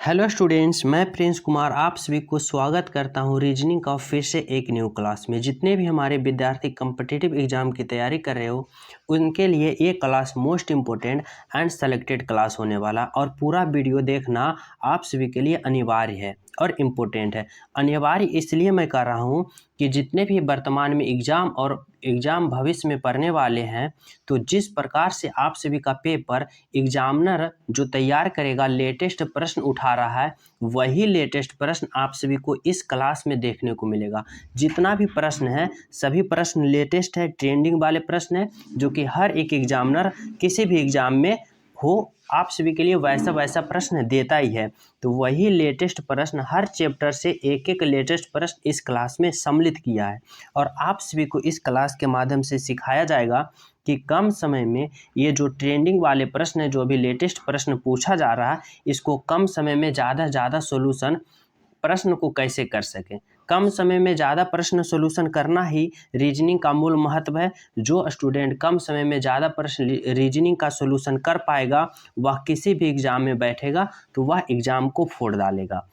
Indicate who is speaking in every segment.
Speaker 1: Hello students, मैं Prince Kumar आप सभी को स्वागत करता हूं रीजनिंग का फिर से एक न्यू क्लास में। जितने भी हमारे विद्यार्थी कम्पिटिटिव एग्जाम की तैयारी कर रहे हो उनके लिए ये class most important and selected class होने वाला और पूरा वीडियो देखना आप सभी के लिए अनिवार्य है और इम्पोर्टेंट है। अनिवार्य इसलिए मैं कर रहा हूँ कि जितने भी वर्तमान में एग्ज़ाम और एग्ज़ाम भविष्य में पढ़ने वाले हैं, तो जिस प्रकार से आप सभी का पेपर एग्जामिनर जो तैयार करेगा लेटेस्ट प्रश्न उठा रहा है, वही लेटेस्ट प्रश्न आप सभी को इस क्लास में देखने को मिलेगा। जितना भी प्रश्न है सभी प्रश्न लेटेस्ट है, ट्रेंडिंग वाले प्रश्न है, जो कि हर एक एग्जामिनर किसी भी एग्जाम में हो आप सभी के लिए वैसा प्रश्न देता ही है। तो वही लेटेस्ट प्रश्न हर चैप्टर से एक एक लेटेस्ट प्रश्न इस क्लास में सम्मिलित किया है और आप सभी को इस क्लास के माध्यम से सिखाया जाएगा कि कम समय में ये जो ट्रेंडिंग वाले प्रश्न है, जो अभी लेटेस्ट प्रश्न पूछा जा रहा है, इसको कम समय में ज़्यादा से ज़्यादा सोल्यूशन प्रश्न को कैसे कर सकें। कम समय में ज़्यादा प्रश्न सोल्यूशन करना ही रीजनिंग का मूल महत्व है। जो स्टूडेंट कम समय में ज़्यादा प्रश्न रीजनिंग का सोल्यूशन कर पाएगा, वह किसी भी एग्ज़ाम में बैठेगा तो वह एग्ज़ाम को फोड़ डालेगा।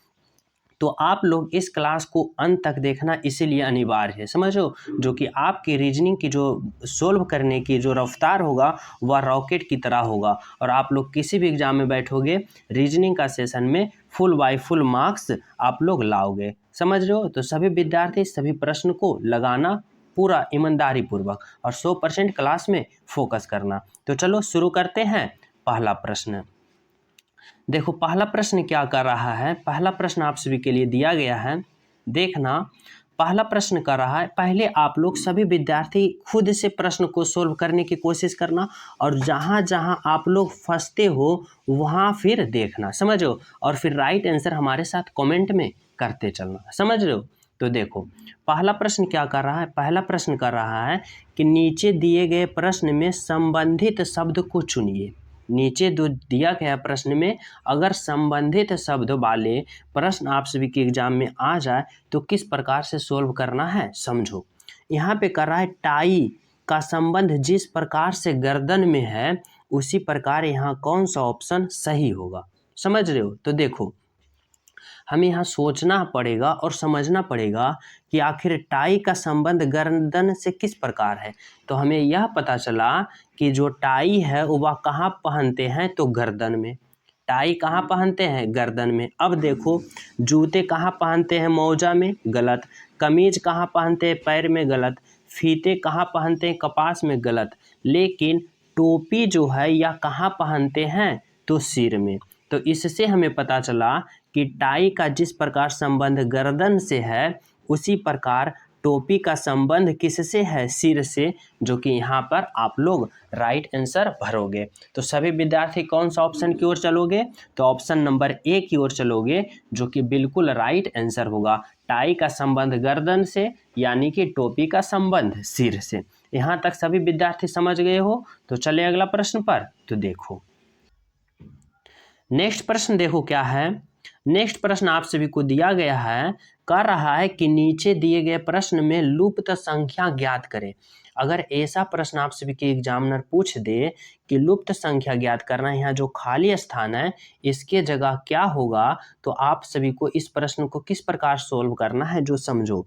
Speaker 1: तो आप लोग इस क्लास को अंत तक देखना इसीलिए अनिवार्य है, समझो। जो कि आपकी रीजनिंग की जो सोल्व करने की जो रफ्तार होगा वह रॉकेट की तरह होगा और आप लोग किसी भी एग्जाम में बैठोगे रीजनिंग का सेशन में फुल बाय फुल मार्क्स आप लोग लाओगे, समझ रहे हो। तो सभी विद्यार्थी सभी प्रश्न को लगाना पूरा ईमानदारी पूर्वक और 100% क्लास में फोकस करना। तो चलो शुरू करते हैं। पहला प्रश्न देखो, पहला प्रश्न क्या कर रहा है। पहला प्रश्न आप सभी के लिए दिया गया है, देखना। पहला प्रश्न कर रहा है, पहले आप लोग सभी विद्यार्थी खुद से प्रश्न को सोल्व करने की कोशिश करना और जहाँ जहाँ आप लोग फंसते हो वहाँ फिर देखना, समझो। और फिर राइट आंसर हमारे साथ कमेंट में करते चलना, समझ रहे हो। तो देखो पहला प्रश्न क्या कर रहा है। पहला प्रश्न कर रहा है कि नीचे दिए गए प्रश्न में संबंधित शब्द को चुनिए। नीचे जो दिया गया प्रश्न में अगर संबंधित शब्द वाले प्रश्न आप सभी के एग्जाम में आ जाए तो किस प्रकार से सोल्व करना है, समझो। यहाँ पे कर रहा है टाई का संबंध जिस प्रकार से गर्दन में है उसी प्रकार यहाँ कौन सा ऑप्शन सही होगा, समझ रहे हो। तो देखो हमें यहाँ सोचना पड़ेगा और समझना पड़ेगा कि आखिर टाई का संबंध गर्दन से किस प्रकार है। तो हमें यह पता चला कि जो टाई है वह कहाँ पहनते हैं, तो गर्दन में। टाई कहाँ पहनते हैं, गर्दन में। अब देखो जूते कहाँ पहनते हैं, मौजा में, गलत। कमीज कहाँ पहनते हैं, पैर में, गलत। फीते कहाँ पहनते हैं, कपास में, गलत। लेकिन टोपी जो है यह कहाँ पहनते हैं, तो सिर में। तो इससे हमें पता चला कि टाई का जिस प्रकार संबंध गर्दन से है उसी प्रकार टोपी का संबंध किससे है, सिर से, जो कि यहाँ पर आप लोग राइट आंसर भरोगे। तो सभी विद्यार्थी कौन सा ऑप्शन की ओर चलोगे, तो ऑप्शन नंबर ए की ओर चलोगे, जो कि बिल्कुल राइट आंसर होगा। टाई का संबंध गर्दन से यानी कि टोपी का संबंध सिर से। यहाँ तक सभी विद्यार्थी समझ गए हो। तो चले अगला प्रश्न पर। तो देखो नेक्स्ट प्रश्न देखो क्या है। नेक्स्ट प्रश्न आप सभी को दिया गया है, कर रहा है कि नीचे दिए गए प्रश्न में लुप्त संख्या ज्ञात करें। अगर ऐसा प्रश्न आप सभी के एग्जामिनर पूछ दे कि लुप्त संख्या ज्ञात करना, यहाँ जो खाली स्थान है इसके जगह क्या होगा, तो आप सभी को इस प्रश्न को किस प्रकार सोल्व करना है, जो समझो।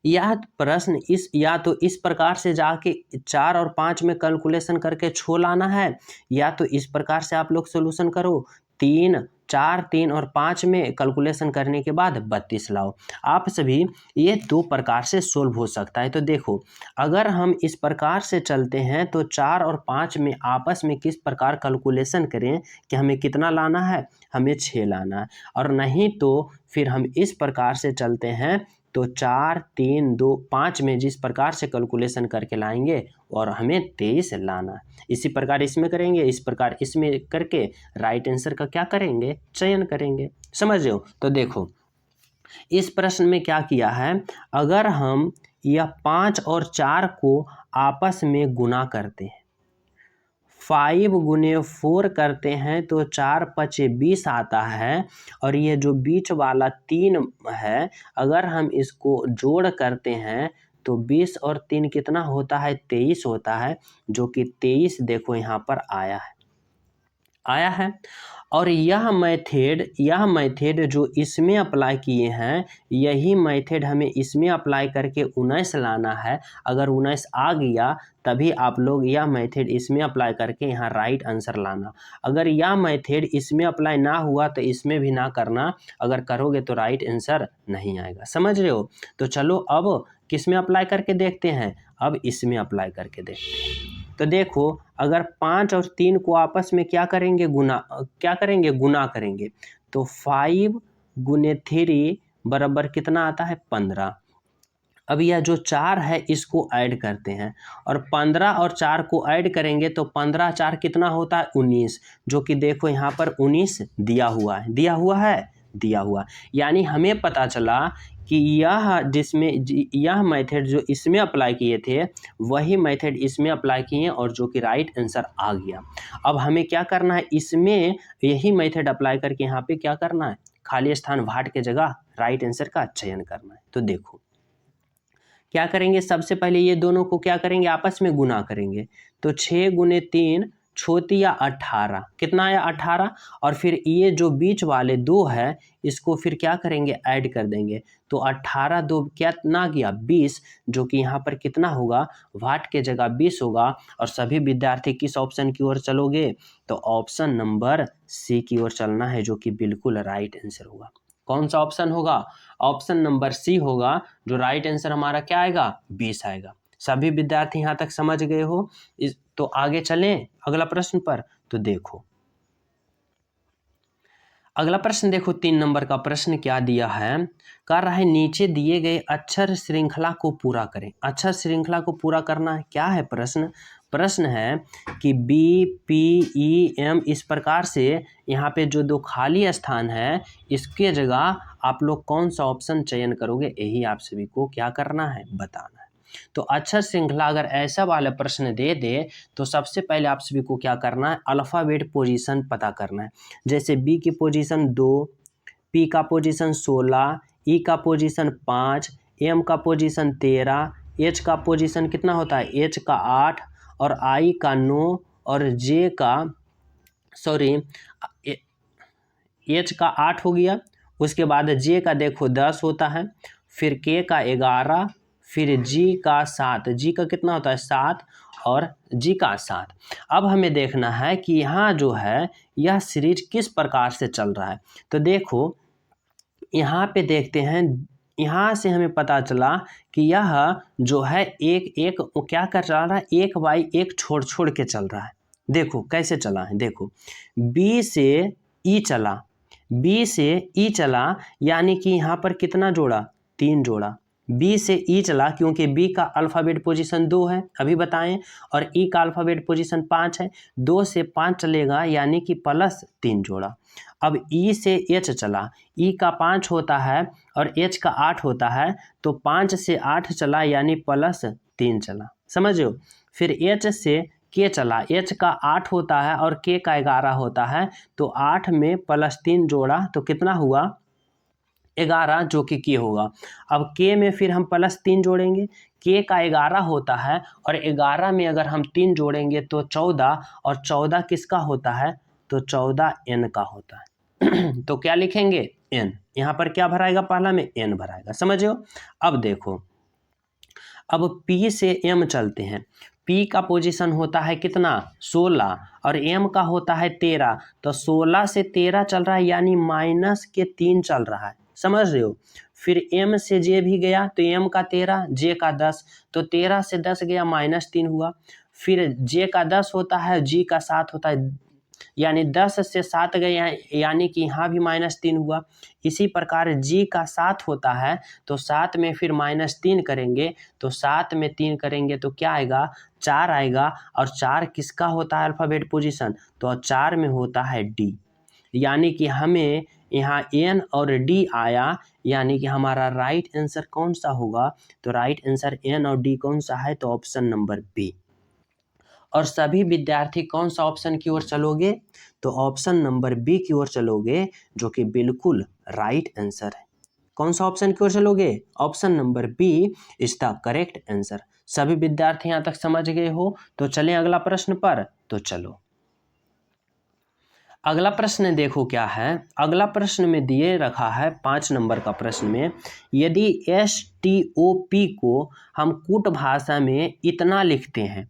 Speaker 1: यह प्रश्न या तो इस प्रकार से जाके 4 और 5 में कैलकुलेशन करके छो लाना है, या तो इस प्रकार से आप लोग सोल्यूशन करो 4, 3 और 5 में कैलकुलेशन करने के बाद 32 लाओ। आप सभी ये 2 प्रकार से सोल्व हो सकता है। तो देखो अगर हम इस प्रकार से चलते हैं तो 4 और 5 में आपस में किस प्रकार कैलकुलेशन करें कि हमें कितना लाना है, हमें 6 लाना है। और नहीं तो फिर हम इस प्रकार से चलते हैं तो 4, 3, 2, 5 में जिस प्रकार से कैलकुलेशन करके लाएंगे और हमें 23 लाना है। इसी प्रकार इसमें करेंगे, इस प्रकार इसमें करके राइट आंसर का क्या करेंगे, चयन करेंगे, समझ रहे हो। तो देखो इस प्रश्न में क्या किया है, अगर हम यह 5 और 4 को आपस में गुना करते हैं, 5 गुने 4 करते हैं तो 4 पचे 20 आता है। और ये जो बीच वाला 3 है अगर हम इसको जोड़ करते हैं तो 20 और 3 कितना होता है, 23 होता है, जो कि 23 देखो यहाँ पर आया है। आया है। और यह मेथड जो इसमें अप्लाई किए हैं, यही मेथड हमें इसमें अप्लाई करके 19 लाना है। अगर 19 आ गया तभी आप लोग यह मेथड इसमें अप्लाई करके यहाँ राइट आंसर लाना। अगर यह मेथड इसमें अप्लाई ना हुआ तो इसमें भी ना करना, अगर करोगे तो राइट आंसर नहीं आएगा। समझ रहे हो? तो चलो अब किस में अप्लाई करके देखते हैं, अब इसमें अप्लाई करके देखते हैं। तो देखो, अगर 5 और 3 को आपस में क्या करेंगे, गुना करेंगे, तो 5 गुने 3 बराबर कितना आता है, 15। अब यह जो 4 है इसको ऐड करते हैं, और 15 और 4 को ऐड करेंगे तो 15 4 कितना होता है, 19, जो कि देखो यहाँ पर 19 दिया हुआ है। यानी हमें पता चला कि यह मेथड जो इसमें अप्लाई किए थे वही मेथड इसमें अप्लाई किए और जो कि राइट आंसर आ गया। अब हमें क्या करना है, इसमें यही मेथड अप्लाई करके यहाँ पे क्या करना है, खाली स्थान भाट के जगह राइट आंसर का चयन करना है। तो देखो क्या करेंगे, सबसे पहले ये दोनों को क्या करेंगे, आपस में गुना करेंगे। तो 6 गुने 3 छोतिया 18, कितना आया, 18। और फिर ये जो बीच वाले 2 है इसको फिर क्या करेंगे, ऐड कर देंगे। तो 18 2 कितना गया, 20, जो कि यहाँ पर कितना होगा, वाट के जगह 20 होगा। और सभी विद्यार्थी किस ऑप्शन की ओर चलोगे, तो ऑप्शन नंबर सी की ओर चलना है, जो कि बिल्कुल राइट आंसर होगा। कौन सा ऑप्शन होगा, ऑप्शन नंबर सी होगा, जो राइट आंसर हमारा क्या आएगा, 20 आएगा। सभी विद्यार्थी यहाँ तक समझ गए हो? तो आगे चलें अगला प्रश्न पर। तो देखो अगला प्रश्न, देखो 3 नंबर का प्रश्न क्या दिया है, कर रहा है नीचे दिए गए अक्षर श्रृंखला को पूरा करें। अक्षर श्रृंखला को पूरा करना है, क्या है प्रश्न है कि बी पी ई एम, इस प्रकार से यहाँ पे जो 2 खाली स्थान है इसके जगह आप लोग कौन सा ऑप्शन चयन करोगे, यही आप सभी को क्या करना है, बताना है। तो अक्षर श्रृंखला अगर ऐसा वाला प्रश्न दे दे तो सबसे पहले आप सभी को क्या करना है, अल्फ़ाबेट पोजीशन पता करना है। जैसे बी की पोजीशन 2, पी का पोजीशन 16, ई का पोजीशन 5, एम का पोजीशन 13, एच का पोजीशन कितना होता है, एच का 8, और आई का 9, और जे का एच का 8 हो गया। उसके बाद जे का देखो 10 होता है, फिर के का 11, फिर जी का 7, जी का कितना होता है, 7, और जी का 7। अब हमें देखना है कि यहाँ जो है यह सीरीज किस प्रकार से चल रहा है। तो देखो यहाँ पे देखते हैं, यहाँ से हमें पता चला कि यह जो है एक क्या कर रहा है, एक बाई एक छोड़ के चल रहा है। देखो कैसे चला है, देखो बी से ई चला, यानी कि यहाँ पर कितना जोड़ा, 3 जोड़ा। बी से ई चला क्योंकि बी का अल्फ़ाबेट पोजीशन 2 है, अभी बताएं, और ई का अल्फ़ाबेट पोजीशन 5 है। 2 से 5 चलेगा यानी कि प्लस 3 जोड़ा। अब ई से एच चला, ई का 5 होता है और एच का 8 होता है, तो 5 से 8 चला यानी प्लस 3 चला, समझ हो। फिर एच से के चला, एच का 8 होता है और के का 11 होता है, तो 8 में प्लस 3 जोड़ा तो कितना हुआ, 11, जो कि के होगा। अब के में फिर हम प्लस 3 जोड़ेंगे, के का 11 होता है और 11 में अगर हम 3 जोड़ेंगे तो 14, और 14 किसका होता है, तो 14 एन का होता है। तो क्या लिखेंगे, एन। यहाँ पर क्या भराएगा, पहला में एन भराएगा, समझो। अब देखो, अब पी से एम चलते हैं। पी का पोजीशन होता है कितना, 16, और एम का होता है 13, तो 16 से 13 चल रहा है यानी माइनस के 3 चल रहा है, समझ रहे हो। फिर एम से जे भी गया तो एम का 13, जे का 10, तो 13 से 10 गया -3 हुआ। फिर जे का 10 होता है, जी का 7 होता है, यानी 10 से 7 गए यानी कि यहाँ भी -3 हुआ। इसी प्रकार जी का 7 होता है, तो 7 में फिर -3 करेंगे, तो 7 में 3 करेंगे तो क्या आएगा, 4 आएगा। और 4 किसका होता है अल्फ़ाबेट पोजीशन, तो 4 में होता है डी, यानी कि हमें यहाँ एन और डी आया, यानी कि हमारा राइट आंसर कौन सा होगा, तो राइट आंसर एन और डी कौन सा है, तो ऑप्शन नंबर बी। और सभी विद्यार्थी कौन सा ऑप्शन की ओर चलोगे, तो ऑप्शन नंबर बी की ओर चलोगे, जो कि बिल्कुल राइट आंसर है। कौन सा ऑप्शन की ओर चलोगे, option number B is the correct answer. सभी विद्यार्थी यहाँ तक समझ गए हो? तो चलें अगला प्रश्न पर। तो चलो अगला प्रश्न देखो क्या है। अगला प्रश्न में दिए रखा है 5 नंबर का प्रश्न में, यदि STOP को हम कूट भाषा में इतना लिखते हैं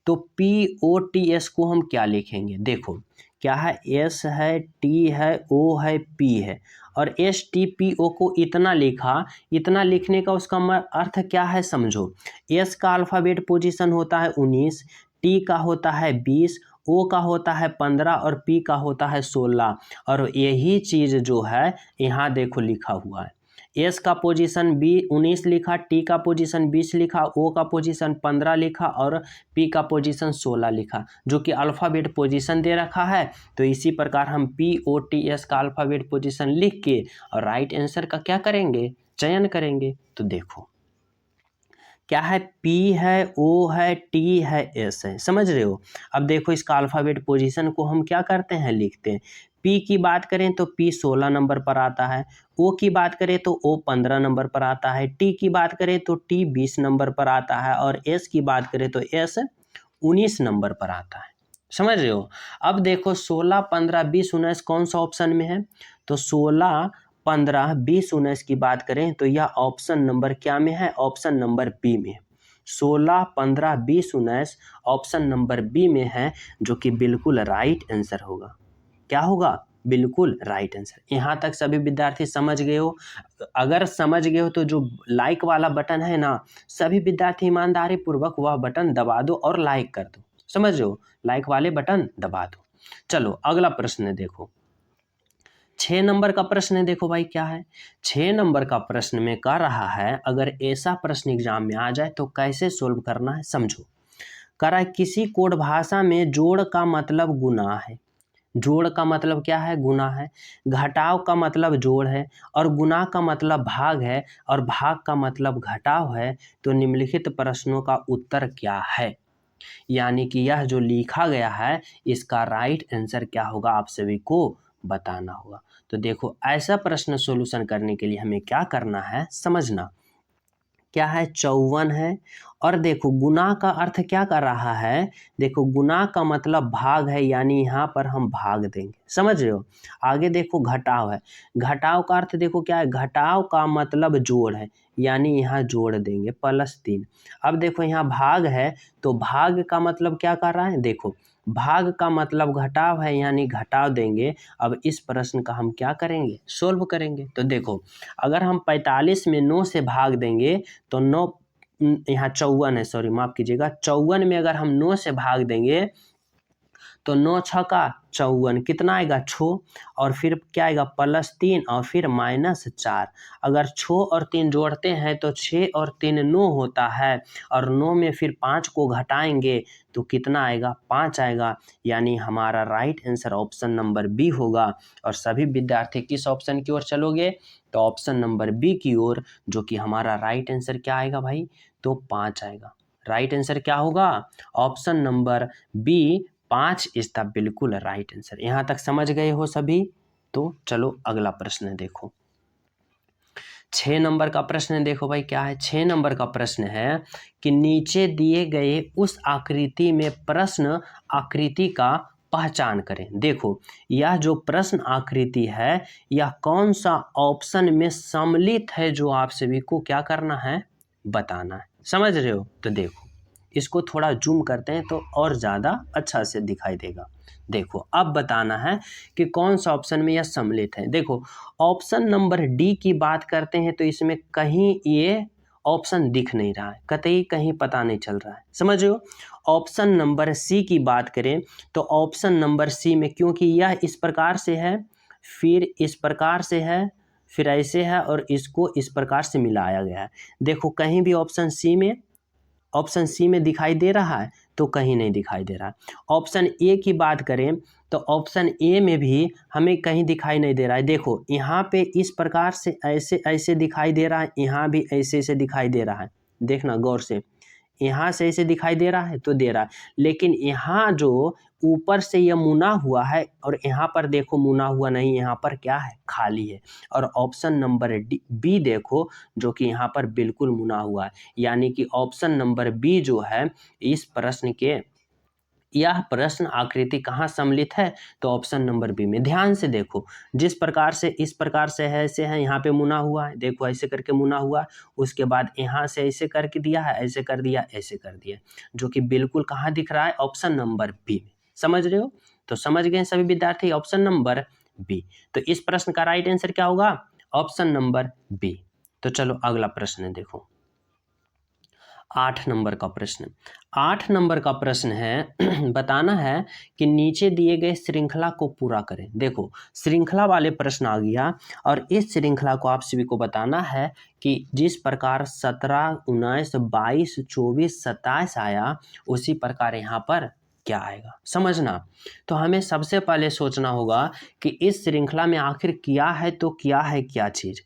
Speaker 1: तो POTS को हम क्या लिखेंगे। देखो क्या है, S है, T है, O है, P है और STPO को इतना लिखा। इतना लिखने का उसका अर्थ क्या है समझो। S का अल्फ़ाबेट पोजीशन होता है 19, T का होता है 20, O का होता है 15 और P का होता है 16। और यही चीज़ जो है यहाँ देखो लिखा हुआ है। एस का पोजीशन 19 लिखा, टी का पोजीशन 20 लिखा, ओ का पोजीशन 15 लिखा और पी का पोजीशन 16 लिखा, जो कि अल्फ़ाबेट पोजीशन दे रखा है। तो इसी प्रकार हम POTS का अल्फ़ाबेट पोजीशन लिख के और राइट आंसर का क्या करेंगे, चयन करेंगे। तो देखो क्या है, P है, O है, T है, S है, समझ रहे हो। अब देखो इसका अल्फ़ाबेट पोजीशन को हम क्या करते हैं, लिखते हैं। P की बात करें तो P 16 नंबर पर आता है, O की बात करें तो O 15 नंबर पर आता है, T की बात करें तो T 20 नंबर पर आता है और S की बात करें तो S 19 नंबर पर आता है, समझ रहे हो। अब देखो 16, 15, 20, 19 कौन सा ऑप्शन में है, तो 16, 15, 20, 19 की बात करें तो यह ऑप्शन नंबर क्या में है, ऑप्शन नंबर बी में। 16, 15, 20, 19 ऑप्शन नंबर बी में है, जो कि बिल्कुल राइट आंसर होगा। क्या होगा, बिल्कुल राइट आंसर। यहाँ तक सभी विद्यार्थी समझ गए हो। अगर समझ गए हो तो जो लाइक वाला बटन है ना, सभी विद्यार्थी ईमानदारी पूर्वक वह बटन दबा दो और लाइक कर दो, समझ रहे हो, लाइक वाले बटन दबा दो। चलो अगला प्रश्न देखो, 6 नंबर का प्रश्न देखो भाई क्या है। 6 नंबर का प्रश्न में कह रहा है, अगर ऐसा प्रश्न एग्जाम में आ जाए तो कैसे सोल्व करना है समझो। कह रहा है किसी कोड भाषा में जोड़ का मतलब गुना है। जोड़ का मतलब क्या है, गुना है। घटाव का मतलब जोड़ है और गुना का मतलब भाग है और भाग का मतलब घटाव है। तो निम्नलिखित प्रश्नों का उत्तर क्या है, यानी कि यह जो लिखा गया है इसका राइट आंसर क्या होगा, आप सभी को बताना होगा। तो देखो ऐसा प्रश्न सॉल्यूशन करने के लिए हमें क्या करना है समझना। क्या है, 54 है और देखो गुना का अर्थ क्या कर रहा है, देखो गुना का मतलब भाग है, यानी यहाँ पर हम भाग देंगे, समझ रहे हो। आगे देखो घटाव है, घटाव का अर्थ देखो क्या है, घटाव का मतलब जोड़ है, यानी यहाँ जोड़ देंगे +3। अब देखो यहाँ भाग है तो भाग का मतलब क्या कर रहा है, देखो भाग का मतलब घटाव है, यानी घटाव देंगे। अब इस प्रश्न का हम क्या करेंगे, सोल्व करेंगे। तो देखो अगर हम 45 में 9 से भाग देंगे तो 9 यहाँ 54 है, सॉरी माफ़ कीजिएगा, 54 में अगर हम 9 से भाग देंगे तो 9 छक्का 54, कितना आएगा 6 और फिर क्या आएगा +3 और फिर -4। अगर 6 और 3 जोड़ते हैं तो 6 और 3 9 होता है और 9 में फिर 5 को घटाएंगे तो कितना आएगा, 5 आएगा, यानी हमारा right answer option number B होगा। और सभी विद्यार्थी किस ऑप्शन की ओर चलोगे, तो ऑप्शन नंबर बी की ओर, जो कि हमारा राइट आंसर क्या आएगा भाई, तो 5 आएगा। राइट आंसर क्या होगा, option number B 5 is the बिल्कुल राइट आंसर। यहाँ तक समझ गए हो सभी। तो चलो अगला प्रश्न देखो, 6 नंबर का प्रश्न देखो भाई क्या है। 6 नंबर का प्रश्न है कि नीचे दिए गए उस आकृति में प्रश्न आकृति का पहचान करें। देखो यह जो प्रश्न आकृति है यह कौन सा ऑप्शन में सम्मिलित है, जो आप सभी को क्या करना है, बताना है, समझ रहे हो। तो देखो इसको थोड़ा जूम करते हैं तो और ज़्यादा अच्छा से दिखाई देगा। देखो अब बताना है कि कौन सा ऑप्शन में यह सम्मिलित है। देखो ऑप्शन नंबर डी की बात करते हैं तो इसमें कहीं ये ऑप्शन दिख नहीं रहा है, कतई कहीं पता नहीं चल रहा है, समझ रहे हो। ऑप्शन नंबर सी की बात करें तो ऑप्शन नंबर सी में, क्योंकि यह इस प्रकार से है, फिर इस प्रकार से है, फिर ऐसे है और इसको इस प्रकार से मिलाया गया है। देखो कहीं भी ऑप्शन सी में दिखाई दे रहा है तो कहीं नहीं दिखाई दे रहा है। ऑप्शन ए की बात करें तो ऑप्शन ए में भी हमें कहीं दिखाई नहीं दे रहा है। देखो यहाँ पे इस प्रकार से ऐसे ऐसे दिखाई दे रहा है, यहाँ भी ऐसे ऐसे दिखाई दे रहा है, देखना गौर से, यहाँ से ऐसे दिखाई दे रहा है तो दे रहा है, लेकिन यहाँ जो ऊपर से यह मुना हुआ है और यहाँ पर देखो मुना हुआ नहीं, यहाँ पर क्या है, खाली है। और ऑप्शन नंबर बी देखो जो कि यहाँ पर बिल्कुल मुना हुआ है, यानी कि ऑप्शन नंबर बी जो है इस प्रश्न के यह प्रश्न आकृति कहाँ सम्मिलित है? तो ऑप्शन नंबर बी में। ध्यान से देखो, जिस प्रकार से इस प्रकार से है, ऐसे है, यहाँ पे मुना हुआ है, देखो ऐसे करके मुना हुआ, उसके बाद यहाँ से ऐसे करके दिया है, ऐसे कर दिया, ऐसे कर दिया, जो कि बिल्कुल कहाँ दिख रहा है? ऑप्शन नंबर बी में। समझ रहे हो? तो समझ गए सभी विद्यार्थी, ऑप्शन नंबर बी। तो इस प्रश्न का राइट आंसर क्या होगा? Option number B. तो चलो अगला प्रश्न देखो, 8 नंबर का प्रश्न। 8 नंबर का प्रश्न है बताना है कि नीचे दिए गए श्रृंखला को पूरा करें। देखो श्रृंखला वाले प्रश्न आ गया और इस श्रृंखला को आप सभी को बताना है कि जिस प्रकार 17, 19, 22, 24, 27 आया, उसी प्रकार यहाँ पर क्या आएगा, समझना। तो हमें सबसे पहले सोचना होगा कि इस श्रृंखला में आखिर किया है तो क्या है, क्या चीज़।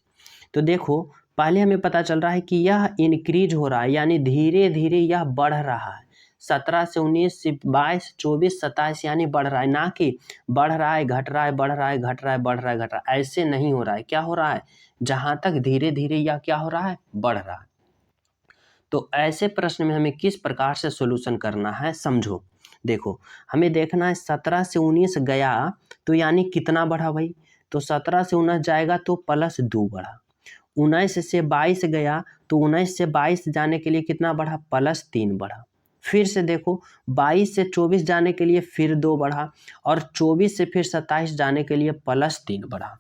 Speaker 1: तो देखो पहले हमें पता चल रहा है कि यह इंक्रीज हो रहा है, यानी धीरे धीरे यह बढ़ रहा है। 17 से 19 से 22, 24, 27 यानी बढ़ रहा है, ना कि बढ़ रहा है घट रहा है, बढ़ रहा है घट रहा है, बढ़ रहा है घट रहा है, ऐसे नहीं हो रहा है। क्या हो रहा है? जहाँ तक धीरे धीरे यह क्या हो रहा है? बढ़ रहा है। तो ऐसे प्रश्न में हमें किस प्रकार से सोल्यूशन करना है, समझो। देखो हमें देखना है 17 से 19 गया तो यानी कितना बढ़ा भाई? तो 17 से 19 जाएगा तो +2 बढ़ा। 19 से 22 गया तो 19 से 22 जाने के लिए कितना बढ़ा? +3 बढ़ा। फिर से देखो 22 से 24 जाने के लिए फिर 2 बढ़ा और 24 से फिर 27 जाने के लिए +3 बढ़ा।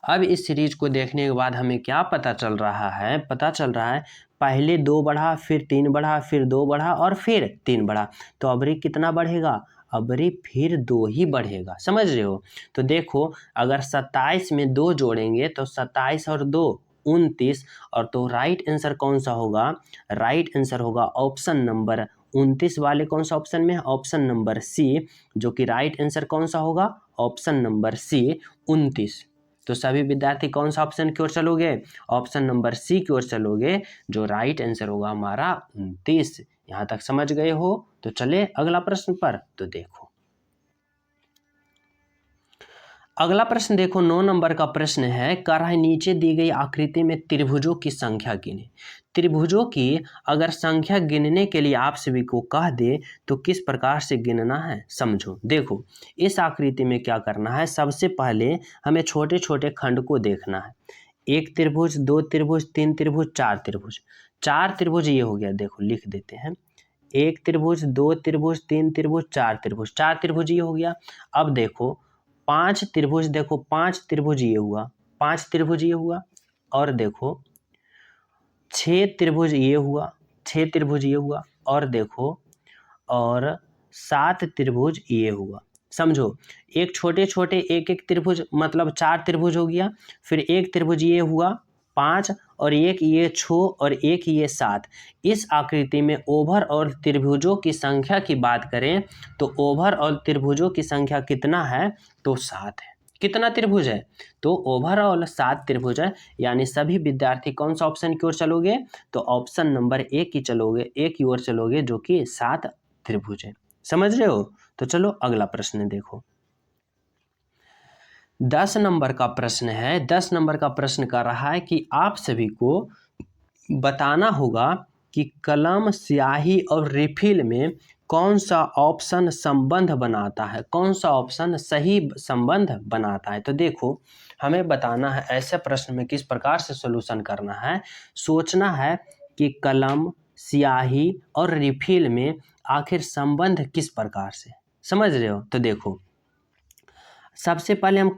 Speaker 1: अब इस सीरीज को देखने के बाद हमें क्या पता चल रहा है? पता चल रहा है पहले 2 बढ़ा, फिर 3 बढ़ा, फिर 2 बढ़ा और फिर 3 बढ़ा। तो अबरी कितना बढ़ेगा? अबरी फिर 2 ही बढ़ेगा। समझ रहे हो? तो देखो अगर 27 में 2 जोड़ेंगे तो 27 और 2 29, और तो राइट आंसर कौन सा होगा? राइट आंसर होगा ऑप्शन नंबर 29 वाले कौन सा ऑप्शन में है? ऑप्शन नंबर सी, जो कि राइट आंसर कौन सा होगा? Option number C 29। तो सभी विद्यार्थी कौन सा ऑप्शन की ओर चलोगे? ऑप्शन नंबर सी की ओर चलोगे, जो राइट आंसर होगा हमारा 29। यहाँ तक समझ गए हो? तो चले अगला प्रश्न पर। तो देखो अगला प्रश्न देखो, 9 नंबर का प्रश्न है, कर है नीचे दी गई आकृति में त्रिभुजों की संख्या गिने। त्रिभुजों की अगर संख्या गिनने के लिए आप सभी को कह दे तो किस प्रकार से गिनना है, समझो। देखो इस आकृति में क्या करना है, सबसे पहले हमें छोटे छोटे खंड को देखना है। 1 त्रिभुज, 2 त्रिभुज, 3 त्रिभुज, 4 त्रिभुज। 4 त्रिभुज ये हो गया, देखो लिख देते हैं। 1 त्रिभुज, 2 त्रिभुज, 3 त्रिभुज, 4 त्रिभुज। 4 त्रिभुज ये हो गया। अब देखो 5 त्रिभुज, देखो 5 त्रिभुज ये हुआ, 5 त्रिभुज ये हुआ, और देखो 6 त्रिभुज ये हुआ, 6 त्रिभुज ये हुआ, और देखो और 7 त्रिभुज ये हुआ। समझो एक छोटे छोटे एक एक त्रिभुज मतलब 4 त्रिभुज हो गया, फिर एक त्रिभुज ये हुआ 5, और एक ये 6 और एक ये 7। इस आकृति में ओवरऑल त्रिभुजों की संख्या की बात करें तो ओवरऑल त्रिभुजों की संख्या कितना है? तो 7 है। कितना त्रिभुज है? तो ओवरऑल 7 त्रिभुज है। यानी सभी विद्यार्थी कौन सा ऑप्शन की ओर चलोगे? तो ऑप्शन नंबर ए की चलोगे, ए की ओर चलोगे, जो कि 7 त्रिभुज है। समझ रहे हो? तो चलो अगला प्रश्न देखो, 10 नंबर का प्रश्न है। 10 नंबर का प्रश्न कर रहा है कि आप सभी को बताना होगा कि कलम, स्याही और रिफिल में कौन सा ऑप्शन संबंध बनाता है, कौन सा ऑप्शन सही संबंध बनाता है। तो देखो हमें बताना है ऐसे प्रश्न में किस प्रकार से सॉल्यूशन करना है। सोचना है कि कलम, स्याही और रिफिल में आखिर संबंध किस प्रकार से, समझ रहे हो? तो देखो सबसे पहले हम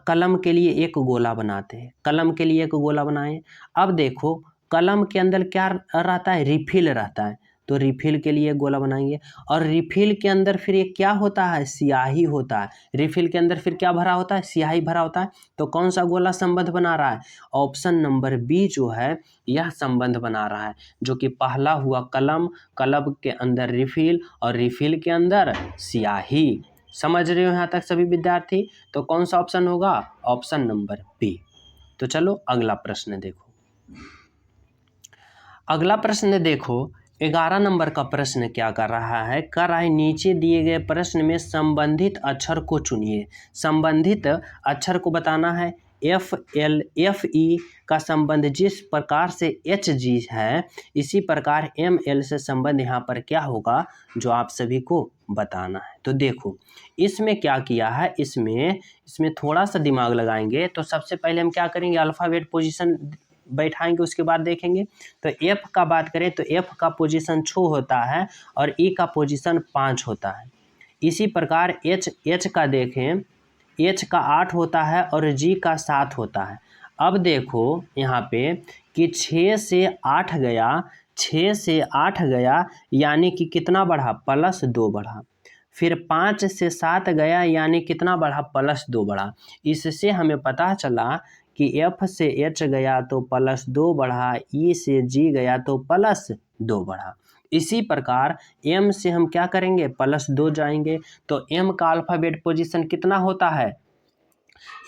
Speaker 1: कलम के लिए एक गोला बनाते हैं। कलम के लिए एक गोला बनाएं। अब देखो कलम के अंदर क्या रहता है? रिफिल रहता है। तो रिफिल के लिए गोला बनाएंगे, और रिफिल के अंदर फिर ये क्या होता है? स्याही होता है। रिफिल के अंदर फिर क्या भरा होता है? स्याही भरा होता है। तो कौन सा गोला संबंध बना रहा है? ऑप्शन नंबर बी जो है यह संबंध बना रहा है, जो कि पहला हुआ कलम, कलम के अंदर रिफिल और रिफिल के अंदर स्याही। समझ रहे हो यहाँ तक सभी विद्यार्थी? तो कौन सा ऑप्शन होगा? Option number B. तो चलो अगला प्रश्न देखो। अगला प्रश्न देखो 11 नंबर का प्रश्न क्या कर रहा है? कर रहा है नीचे दिए गए प्रश्न में संबंधित अक्षर को चुनिए। संबंधित अक्षर को बताना है। Fe का संबंध जिस प्रकार से Hg है, इसी प्रकार Ml से संबंध यहाँ पर क्या होगा, जो आप सभी को बताना है। तो देखो इसमें क्या किया है, इसमें थोड़ा सा दिमाग लगाएंगे। तो सबसे पहले हम क्या करेंगे, अल्फ़ाबेट पोजीशन बैठाएंगे, उसके बाद देखेंगे। तो F का बात करें तो F का पोजीशन 6 होता है और E का पोजीशन 5 होता है। इसी प्रकार H का देखें, H का 8 होता है और G का 7 होता है। अब देखो यहाँ पे कि 6 से 8 गया, 6 से 8 गया यानी कि कितना बढ़ा, +2 बढ़ा। फिर 5 से 7 गया यानी कितना बढ़ा, +2 बढ़ा। इससे हमें पता चला कि F से H गया तो +2 बढ़ा, E से G गया तो +2 बढ़ा। इसी प्रकार M से हम क्या करेंगे, +2 जाएंगे। तो M का अल्फ़ाबेट पोजीशन कितना होता है,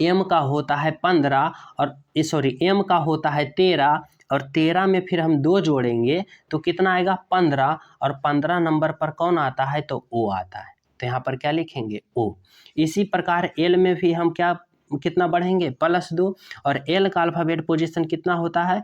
Speaker 1: M का होता है 15 और M का होता है 13 और 13 में फिर हम 2 जोड़ेंगे तो कितना आएगा, 15। और 15 नंबर पर कौन आता है, तो O आता है। तो यहाँ पर क्या लिखेंगे, O। इसी प्रकार L में भी हम कितना बढ़ेंगे, +2 और L का अल्फ़ाबेट पोजीशन कितना होता है,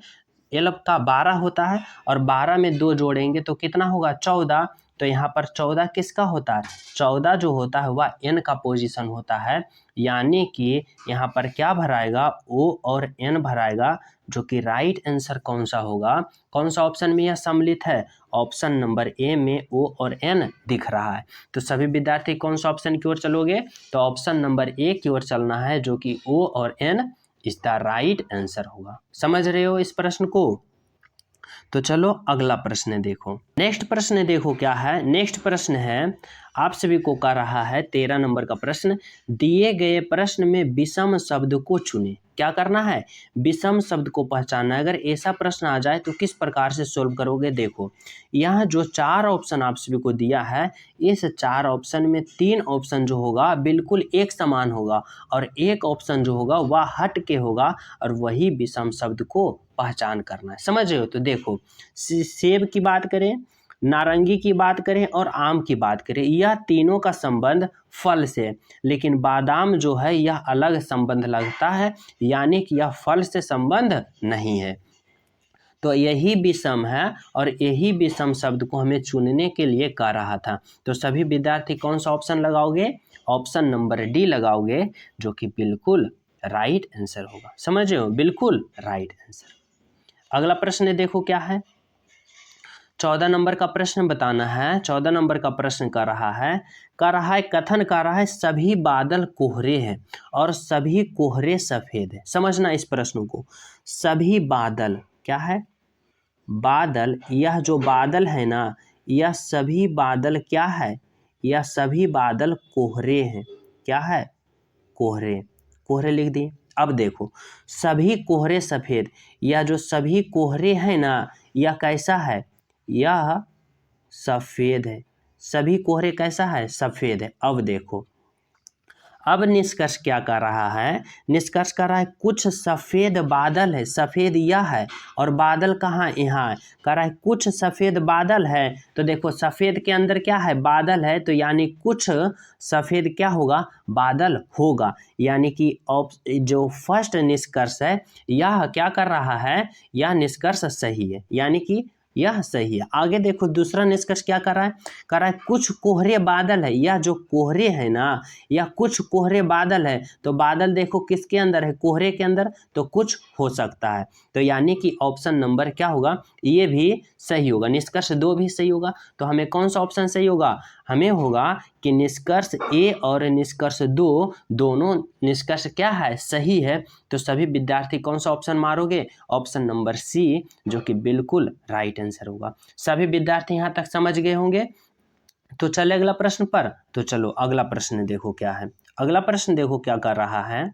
Speaker 1: L का 12 होता है और 12 में 2 जोड़ेंगे तो कितना होगा, 14। तो यहाँ पर 14 किसका होता है, 14 जो होता है वह N का पोजीशन होता है। यानी कि यहाँ पर क्या भराएगा, O और N भराएगा, जो कि राइट आंसर कौन सा होगा, कौन सा ऑप्शन में यह सम्मिलित है, ऑप्शन नंबर ए में O और N दिख रहा है। तो सभी विद्यार्थी कौन सा ऑप्शन की ओर चलोगे, तो ऑप्शन नंबर ए की ओर चलना है, जो कि O और N is the right answer होगा। समझ रहे हो इस प्रश्न को। तो चलो अगला प्रश्न देखो। नेक्स्ट प्रश्न देखो क्या है, नेक्स्ट प्रश्न है आप सभी को कर रहा है 13 नंबर का प्रश्न। दिए गए प्रश्न में विषम शब्द को चुने। क्या करना है, विषम शब्द को पहचानना। अगर ऐसा प्रश्न आ जाए तो किस प्रकार से सोल्व करोगे। देखो यहाँ जो 4 ऑप्शन आप सभी को दिया है, इस 4 ऑप्शन में 3 ऑप्शन जो होगा बिल्कुल एक समान होगा और एक ऑप्शन जो होगा वह हट के होगा और वही विषम शब्द को पहचान करना है। समझ रहे हो। तो देखो सेब की बात करें, नारंगी की बात करें और आम की बात करें, यह तीनों का संबंध फल से, लेकिन बादाम जो है यह अलग संबंध लगता है, यानी कि यह फल से संबंध नहीं है। तो यही विषम है और यही विषम शब्द को हमें चुनने के लिए कह रहा था। तो सभी विद्यार्थी कौन सा ऑप्शन लगाओगे, ऑप्शन नंबर डी लगाओगे, जो कि बिल्कुल राइट आंसर होगा। समझ रहे हो, बिल्कुल राइट आंसर। अगला प्रश्न देखो क्या है, 14 नंबर का प्रश्न बताना है। 14 नंबर का प्रश्न कर रहा है कथन कर रहा है सभी बादल कोहरे हैं और सभी कोहरे सफेद है। समझना इस प्रश्न को, सभी बादल क्या है, बादल, यह जो बादल है ना, यह सभी बादल क्या है, यह सभी बादल कोहरे हैं। क्या है, कोहरे, कोहरे लिख दिए। अब देखो सभी कोहरे सफेद, यह जो सभी कोहरे हैं ना, यह कैसा है, यह सफेद है। सभी कोहरे कैसा है, सफेद है। अब देखो अब निष्कर्ष क्या कर रहा है, निष्कर्ष कर रहा है कुछ सफ़ेद बादल है, सफ़ेद यह है और बादल कहाँ, यहाँ है। कह रहा है कुछ सफ़ेद बादल है, तो देखो सफ़ेद के अंदर क्या है, बादल है, तो यानी कुछ सफ़ेद क्या होगा, बादल होगा। यानी कि जो फर्स्ट निष्कर्ष है यह क्या कर रहा है, यह निष्कर्ष सही है, यानी कि यह सही है। आगे देखो दूसरा निष्कर्ष क्या कर रहा है, कह रहा है कुछ कोहरे बादल है, यह जो कोहरे है ना, या कुछ कोहरे बादल है, तो बादल देखो किसके अंदर है, कोहरे के अंदर, तो कुछ हो सकता है। तो यानी कि ऑप्शन नंबर क्या होगा, ये भी सही होगा, निष्कर्ष 2 भी सही होगा। तो हमें कौन सा ऑप्शन सही होगा, हमें होगा कि निष्कर्ष ए और निष्कर्ष 2 दोनों निष्कर्ष क्या है, सही है। तो सभी विद्यार्थी कौन सा ऑप्शन मारोगे, ऑप्शन नंबर सी, जो कि बिल्कुल राइट आंसर होगा। सभी विद्यार्थी यहाँ तक समझ गए होंगे। तो चले अगला प्रश्न पर। तो चलो अगला प्रश्न देखो क्या है, अगला प्रश्न देखो क्या कर रहा है,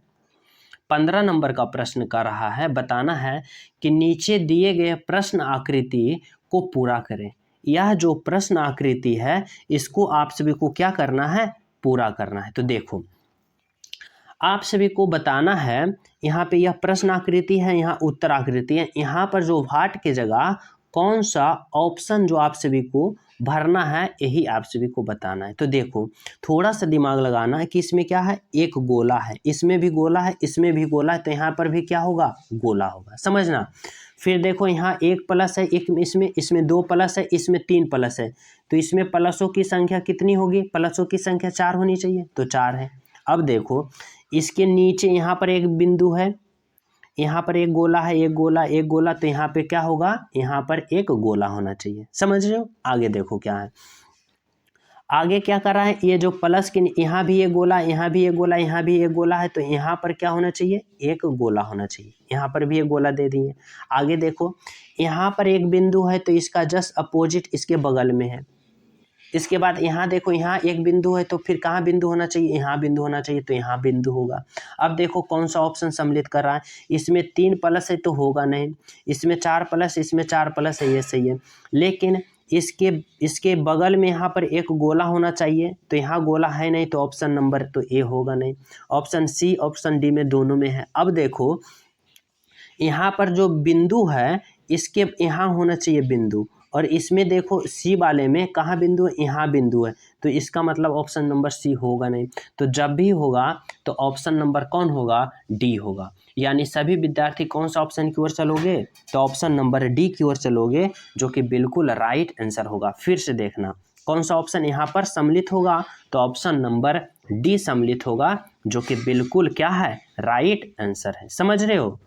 Speaker 1: 15 नंबर का प्रश्न कर रहा है, बताना है कि नीचे दिए गए प्रश्न आकृति को पूरा करें। यह जो प्रश्न आकृति है इसको आप सभी को क्या करना है, पूरा करना है। तो देखो आप सभी को बताना है, यहाँ पे यह प्रश्न आकृति है, यहाँ उत्तर आकृति है, यहाँ पर जो व्हाट की जगह कौन सा ऑप्शन जो आप सभी को भरना है यही आप सभी को बताना है। तो देखो थोड़ा सा दिमाग लगाना है कि इसमें क्या है, एक गोला है, इसमें भी गोला है, इसमें भी गोला है, तो यहाँ पर भी क्या होगा, गोला होगा, समझना। फिर देखो यहाँ एक प्लस है, एक इसमें दो प्लस है, इसमें तीन प्लस है, तो इसमें प्लसों की संख्या कितनी होगी, प्लसों की संख्या 4 होनी चाहिए, तो 4 है। अब देखो इसके नीचे यहाँ पर एक बिंदु है, यहाँ पर एक गोला है, एक गोला एक गोला, तो यहाँ पे क्या होगा, यहाँ पर एक गोला होना चाहिए, समझ रहे हो। आगे देखो क्या है, आगे क्या कर रहा है, ये जो प्लस के यहाँ भी एक गोला, यहाँ भी एक गोला, यहाँ भी एक गोला है, तो यहाँ पर क्या होना चाहिए, एक गोला होना चाहिए, यहाँ पर भी एक गोला दे दिए। आगे देखो यहाँ पर एक बिंदु है, तो इसका जस्ट अपोजिट इसके बगल में है। इसके बाद यहाँ देखो यहाँ एक बिंदु है, तो फिर कहाँ बिंदु होना चाहिए, यहाँ बिंदु होना चाहिए, तो यहाँ बिंदु होगा। अब देखो कौन सा ऑप्शन सम्मिलित कर रहा है, इसमें 3 प्लस है तो होगा नहीं, इसमें 4 प्लस, इसमें 4 प्लस है, ये सही है, लेकिन इसके बगल में यहाँ पर एक गोला होना चाहिए, तो यहाँ गोला है नहीं, तो ऑप्शन नंबर तो ए होगा नहीं, ऑप्शन सी ऑप्शन डी में दोनों में है। अब देखो यहाँ पर जो बिंदु है इसके यहाँ होना चाहिए बिंदु, और इसमें देखो सी वाले में कहाँ बिंदु है, यहाँ बिंदु है, तो इसका मतलब ऑप्शन नंबर सी होगा नहीं। तो जब भी होगा तो ऑप्शन नंबर कौन होगा, डी होगा। यानी सभी विद्यार्थी कौन सा ऑप्शन की ओर चलोगे, तो ऑप्शन नंबर डी की ओर चलोगे, जो कि बिल्कुल राइट आंसर होगा। फिर से देखना कौन सा ऑप्शन यहाँ पर सम्मिलित होगा, तो ऑप्शन नंबर डी सम्मिलित होगा, जो कि बिल्कुल क्या है, राइट आंसर है, समझ रहे हो।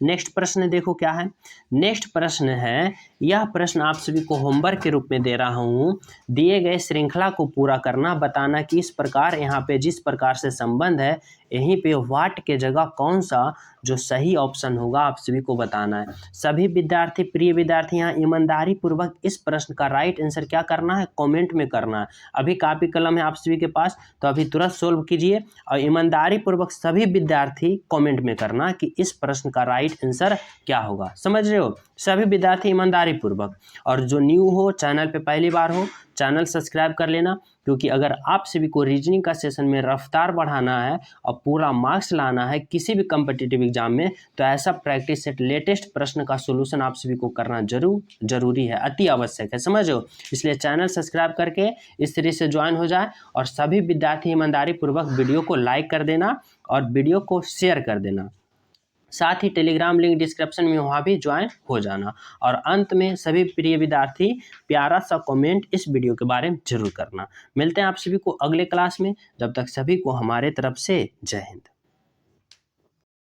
Speaker 1: नेक्स्ट प्रश्न देखो क्या है, नेक्स्ट प्रश्न है, यह प्रश्न आप सभी को होमवर्क के रूप में दे रहा हूँ। दिए गए श्रृंखला को पूरा करना, बताना कि इस प्रकार यहाँ पे जिस प्रकार से संबंध है यहीं पे वाट के जगह कौन सा जो सही ऑप्शन होगा आप सभी को बताना है। सभी विद्यार्थी, प्रिय विद्यार्थी, यहाँ ईमानदारी पूर्वक इस प्रश्न का राइट आंसर क्या करना है, कमेंट में करना है। अभी कापी कलम है आप सभी के पास, तो अभी तुरंत सोल्व कीजिए और ईमानदारी पूर्वक सभी विद्यार्थी कमेंट में करना कि इस प्रश्न का राइट आंसर क्या होगा, समझ रहे हो। सभी विद्यार्थी ईमानदारी पूर्वक, और जो न्यू हो, चैनल पे पहली बार हो, चैनल सब्सक्राइब कर लेना, क्योंकि अगर आप सभी को रीजनिंग का सेशन में रफ्तार बढ़ाना है और पूरा मार्क्स लाना है किसी भी कम्पिटिटिव एग्जाम में, तो ऐसा प्रैक्टिस सेट लेटेस्ट प्रश्न का सोल्यूशन आप सभी को करना जरूरी है, अति आवश्यक है, समझो। इसलिए चैनल सब्सक्राइब करके इस तरह से ज्वाइन हो जाए, और सभी विद्यार्थी ईमानदारी पूर्वक वीडियो को लाइक कर देना और वीडियो को शेयर कर देना। साथ ही टेलीग्राम लिंक डिस्क्रिप्शन में, वहाँ भी ज्वाइन हो जाना। और अंत में सभी प्रिय विद्यार्थी प्यारा सा कमेंट इस वीडियो के बारे में जरूर करना। मिलते हैं आप सभी को अगले क्लास में, जब तक सभी को हमारे तरफ से जय हिंद।